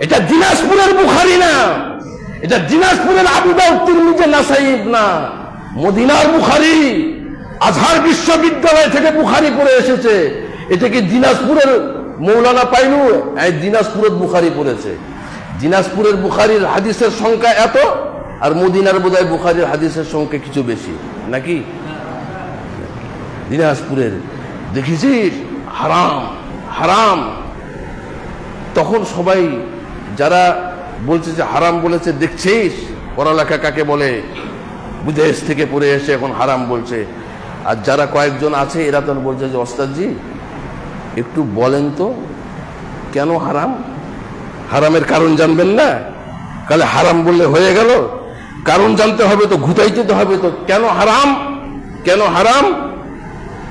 এটা দিনাজপুরের বুখারী না, এটা দিনাজপুরের আবু দাউদ তিরমিজি নাসাই না, মদিনার বুখারী, আজহার বিশ্ববিদ্যালয় থেকে বুখারী পড়ে এসেছে। এটা কি দিনাজপুরের মৌলানা পাইলু? এই দিনাজপুরের বুখারী পড়েছে। দিনাজপুরের বুখারীর হাদিসের সংখ্যা এত, আর মদিনার বোধহয় বুখারীর হাদিসের সংখ্যা কিছু বেশি নাকি? দিনাজপুরের দেখেছিস হারাম হারাম। তখন সবাই যারা বলছে যে হারাম বলেছে, দেখছিস পড়ালেখা কাকে বলে, বিদেশ থেকে পড়ে এসে এখন হারাম বলছে। আর যারা কয়েকজন আছে এরা তখন বলছে যে ওস্তাদজি একটু বলেন তো কেন হারাম? হারামের কারণ জানবেন না? তাহলে হারাম বললে হয়ে গেল? কারণ জানতে হবে তো, ঘুতাইতে তো হবে তো, কেন হারাম কেন হারাম?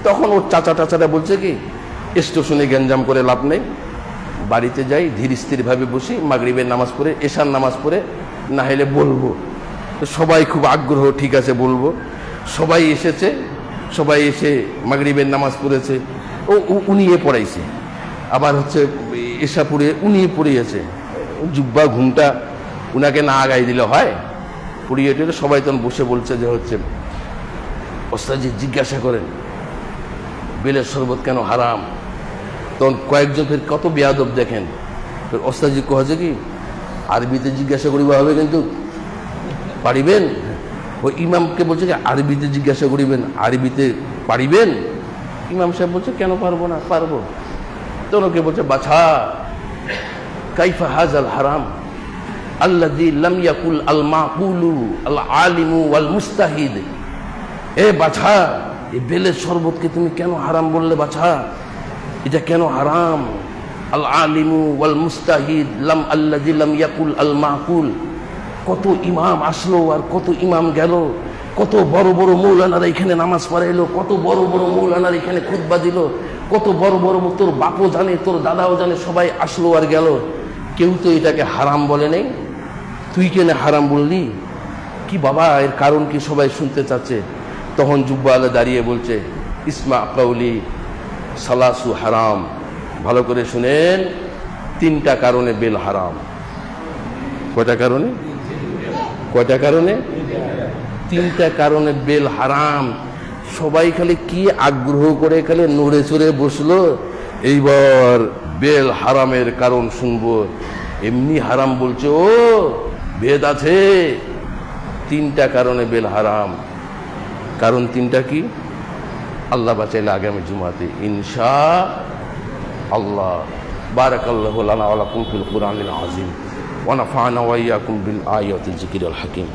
তখন ওর চাচা টাচারা বলছে কি, স্টেশনে গ্যাঞ্জাম করে লাভ নেই, বাড়িতে যাই ধীর স্থিরভাবে বসি, মাগরিবের নামাজ পড়ে এশার নামাজ পড়ে না হলে বলবো। সবাই খুব আগ্রহ, ঠিক আছে বলবো। সবাই এসেছে, সবাই এসে মাগরিবের নামাজ পড়েছে। উনি পড়াইছে, আবার হচ্ছে এশা পড়ে উনি পড়িয়েছে, জুব্বা ঘুমটা উনাকে না আগাই দিলে হয়, পড়িয়ে টেলে সবাই তখন বসে বলছে যে হচ্ছে ওস্তাদজি জিজ্ঞাসা করেন বেলের শরবত কেন হারাম? তখন কয়েকজন ফের কত বেয়াদব দেখেন, ফের ওস্তাদজি কহেছে কি আরবিতে জিজ্ঞাসা করিবা হবে, কিন্তু পারিবেন? ওই ইমামকে বলছে যে আরবিতে জিজ্ঞাসা করিবেন, আরবিতে পারিবেন? ইমাম সাহেব বলছে কেন পারবো না, পারবো। তখন ওকে বলছে বাছা কাইফা হাজাল হারাম আল্লাযী লাম ইয়াকুল আল মাকুলু আল আলিমু ওয়াল মুস্তাহিদ। এ বাছা, এই বেলের শরবতকে তুমি কেন হারাম বললে বাছা? এটা কেন হারাম? আল আলিমু ওয়াল মুস্তাহিদ লাম আল্লাযী লাম ইয়াকুল আল মাকুল। কত ইমাম আসলো আর কত ইমাম গেল, কত বড় বড় মৌলানারা এখানে নামাজ পড়াইলো, কত বড় বড় মৌলানারা এখানে খুতবা দিল, কত বড় বড়, তোর বাপও জানে তোর দাদাও জানে, সবাই আসলো আর গেল, কেউ তো এটাকে হারাম বলে নেই, তুই কেন হারাম বললি? কি বাবা, এর কারণ কি সবাই শুনতে চাচ্ছে। তখন জুব্বাওয়ালা দাঁড়িয়ে বলছে ইসমা কাউলি সালাসু হারাম, ভালো করে শুনেন, 3টা কারণে বেল হারাম। কয়টা কারণে? কয়টা কারণে? 3টা কারণে বেল হারাম। সবাই খালি কি আগ্রহ করে খালি নড়ে চড়ে বসলো, এইবার বেল হারামের কারণ শুনবো। এমনি হারাম বলছে, ও ভেদ আছে। 3টা কারণে বেল হারাম। কারণ 3টা কি? আল্লাহ বাঁচাইলে আগামী জুমাতে ইনশাআল্লাহ। বারাকাল্লাহু লানা ওয়া লাকুম ফিল কুরআনিল আযীম ওয়া নাফা'না ওয়া ইয়্যাকুম বিল আয়াতিল যিকরিল হাকীম।